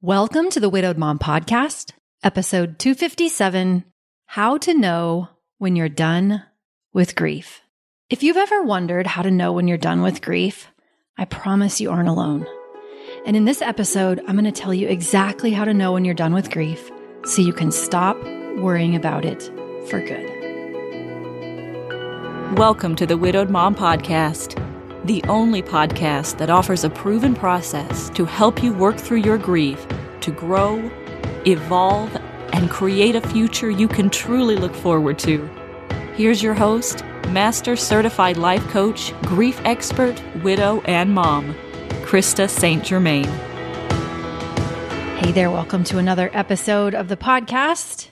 Welcome to the Widowed Mom Podcast, episode 257, How to Know When You're Done with Grief. If you've ever wondered how to know when you're done with grief, I promise you aren't alone. And in this episode, I'm going to tell you exactly how to know when you're done with grief so you can stop worrying about it for good. Welcome to the Widowed Mom Podcast, the only podcast that offers a proven process to help you work through your grief, to grow, evolve, and create a future you can truly look forward to. Here's your host, Master Certified Life Coach, Grief Expert, Widow, and Mom, Krista St-Germain. Hey there, welcome to another episode of the podcast.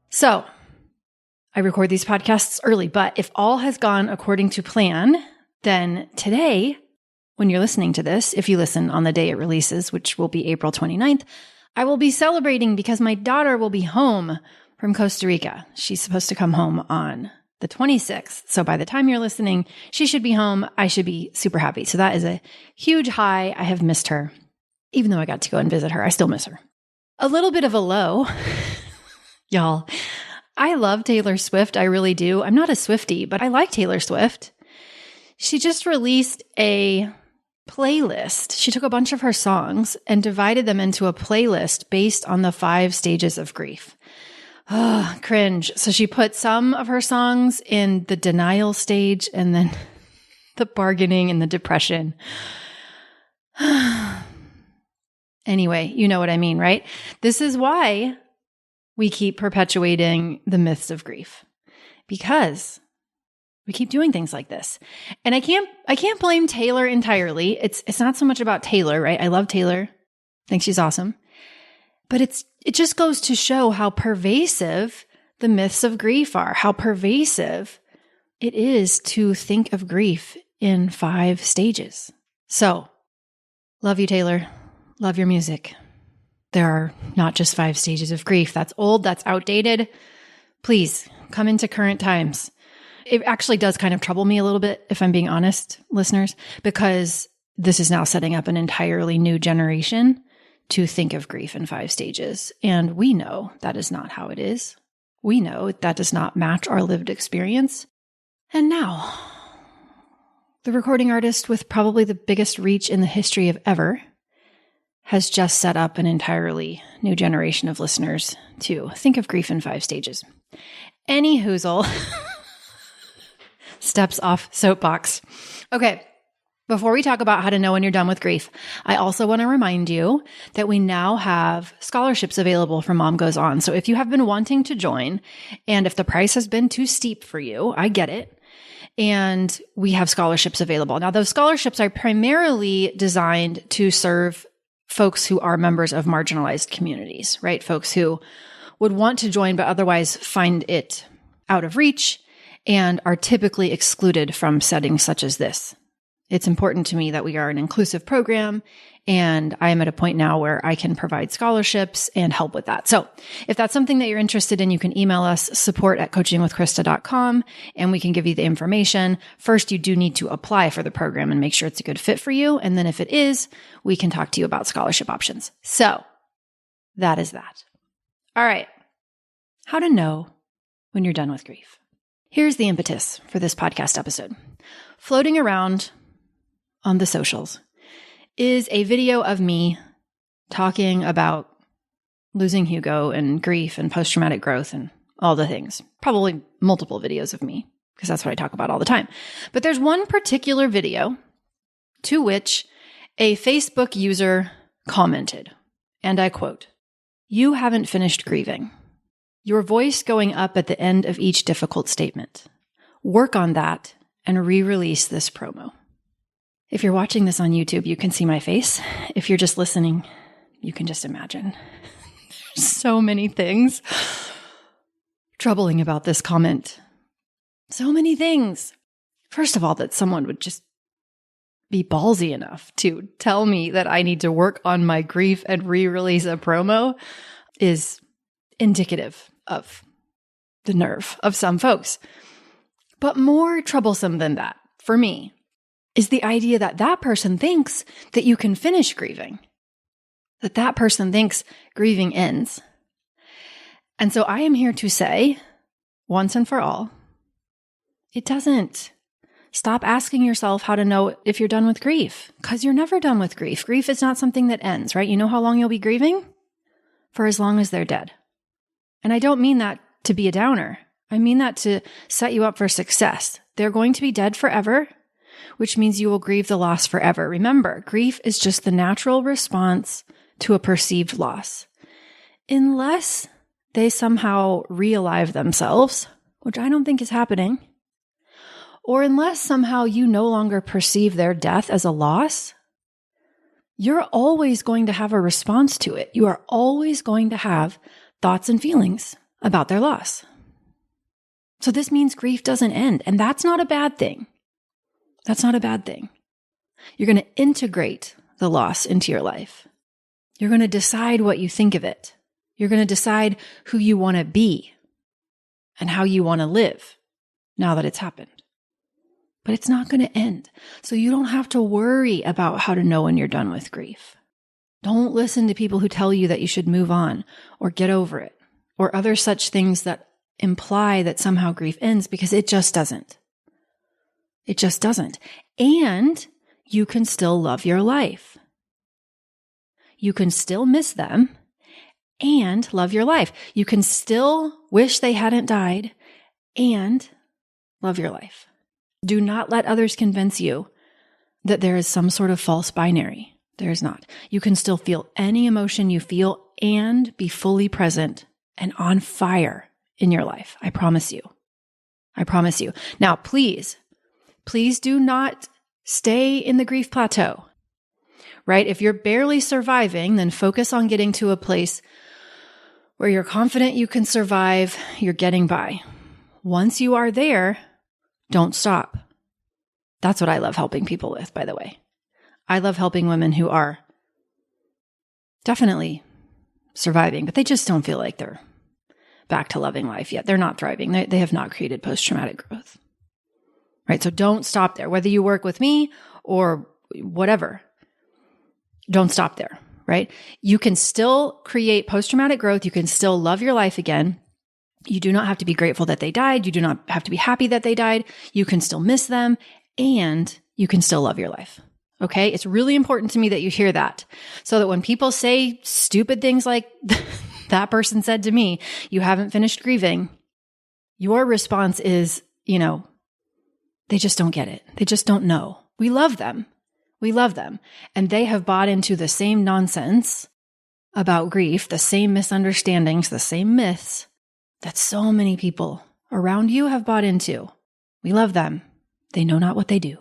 So, I record these podcasts early, but if all has gone according to plan, then today, when you're listening to this, if you listen on the day it releases, which will be April 29th, I will be celebrating because my daughter will be home from Costa Rica. She's supposed to come home on the 26th. So by the time you're listening, she should be home. I should be super happy. So that is a huge high. I have missed her. Even though I got to go and visit her, I still miss her. A little bit of a low, y'all. I love Taylor Swift. I really do. I'm not a Swiftie, but I like Taylor Swift. She just released a playlist. She took a bunch of her songs and divided them into a playlist based on the 5 stages of grief. Oh, cringe. So she put some of her songs in the denial stage and then the bargaining and the depression. Anyway, you know what I mean, right? This is why we keep perpetuating the myths of grief, because we keep doing things like this. And I can't blame Taylor entirely. It's not so much about Taylor, right? I love Taylor. I think she's awesome. But it just goes to show how pervasive the myths of grief are, how pervasive it is to think of grief in 5 stages. So, love you, Taylor. Love your music. There are not just 5 stages of grief. That's old, that's outdated. Please come into current times. It actually does kind of trouble me a little bit, if I'm being honest, listeners, because this is now setting up an entirely new generation to think of grief in 5 stages. And we know that is not how it is. We know that does not match our lived experience. And now, the recording artist with probably the biggest reach in the history of ever has just set up an entirely new generation of listeners to think of grief in 5 stages. Any hoozle. Steps off soapbox. Okay, before we talk about how to know when you're done with grief, I also want to remind you that we now have scholarships available for Mom Goes On. So if you have been wanting to join, and if the price has been too steep for you, I get it. And we have scholarships available. Now, those scholarships are primarily designed to serve folks who are members of marginalized communities, right? Folks who would want to join, but otherwise find it out of reach and are typically excluded from settings such as this. It's important to me that we are an inclusive program, and I am at a point now where I can provide scholarships and help with that. So if that's something that you're interested in, you can email us, support@coachingwithkrista.com, and we can give you the information. First, you do need to apply for the program and make sure it's a good fit for you. And then if it is, we can talk to you about scholarship options. So that is that. All right. How to know when you're done with grief. Here's the impetus for this podcast episode. Floating around on the socials is a video of me talking about losing Hugo and grief and post-traumatic growth and all the things. Probably multiple videos of me, because that's what I talk about all the time. But there's one particular video to which a Facebook user commented, and I quote, "You haven't finished grieving. Your voice going up at the end of each difficult statement. Work on that and re-release this promo." If you're watching this on YouTube, you can see my face. If you're just listening, you can just imagine. There's so many things troubling about this comment. So many things. First of all, that someone would just be ballsy enough to tell me that I need to work on my grief and re-release a promo is indicative of the nerve of some folks. But more troublesome than that, for me, is the idea that that person thinks that you can finish grieving. that person thinks grieving ends. And so I am here to say, once and for all, it doesn't. Stop asking yourself how to know if you're done with grief, because you're never done with grief. Grief is not something that ends, right? You know how long you'll be grieving? For as long as they're dead. And I don't mean that to be a downer. I mean that to set you up for success. They're going to be dead forever, which means you will grieve the loss forever. Remember, grief is just the natural response to a perceived loss. Unless they somehow re-alive themselves, which I don't think is happening, or unless somehow you no longer perceive their death as a loss, you're always going to have a response to it. You are always going to have thoughts and feelings about their loss. So this means grief doesn't end, and that's not a bad thing. That's not a bad thing. You're going to integrate the loss into your life. You're going to decide what you think of it. You're going to decide who you want to be and how you want to live now that it's happened. But it's not going to end. So you don't have to worry about how to know when you're done with grief. Don't listen to people who tell you that you should move on or get over it or other such things that imply that somehow grief ends, because it just doesn't. It just doesn't. And you can still love your life. You can still miss them and love your life. You can still wish they hadn't died and love your life. Do not let others convince you that there is some sort of false binary. There is not. You can still feel any emotion you feel and be fully present and on fire in your life. I promise you. I promise you. Now, please do not stay in the grief plateau, right? If you're barely surviving, then focus on getting to a place where you're confident you can survive, you're getting by. Once you are there, don't stop. That's what I love helping people with, by the way. I love helping women who are definitely surviving, but they just don't feel like they're back to loving life yet. They're not thriving. They have not created post-traumatic growth. Right? So don't stop there. Whether you work with me or whatever, don't stop there, right? You can still create post-traumatic growth. You can still love your life again. You do not have to be grateful that they died. You do not have to be happy that they died. You can still miss them, and you can still love your life. Okay? It's really important to me that you hear that, so that when people say stupid things like that person said to me, you haven't finished grieving, your response is, they just don't get it. They just don't know. We love them. We love them. And they have bought into the same nonsense about grief, the same misunderstandings, the same myths that so many people around you have bought into. We love them. They know not what they do.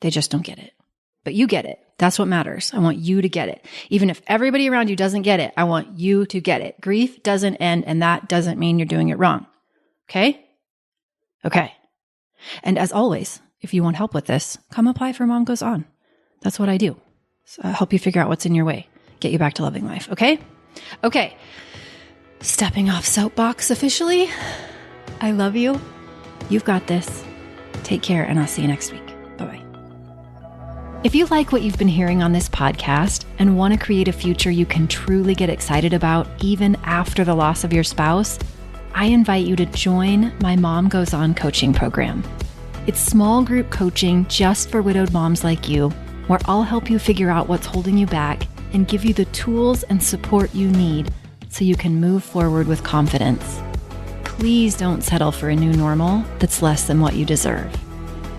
They just don't get it. But you get it. That's what matters. I want you to get it. Even if everybody around you doesn't get it, I want you to get it. Grief doesn't end, and that doesn't mean you're doing it wrong. Okay? Okay. And as always, if you want help with this, come apply for Mom Goes On. That's what I do. So I'll help you figure out what's in your way. Get you back to loving life. Okay? Okay. Stepping off soapbox officially. I love you. You've got this. Take care, and I'll see you next week. Bye-bye. If you like what you've been hearing on this podcast and want to create a future you can truly get excited about even after the loss of your spouse, I invite you to join my Mom Goes On coaching program. It's small group coaching just for widowed moms like you, where I'll help you figure out what's holding you back and give you the tools and support you need so you can move forward with confidence. Please don't settle for a new normal that's less than what you deserve.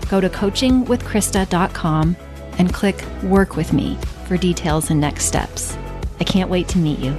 Go to coachingwithkrista.com and click Work With Me for details and next steps. I can't wait to meet you.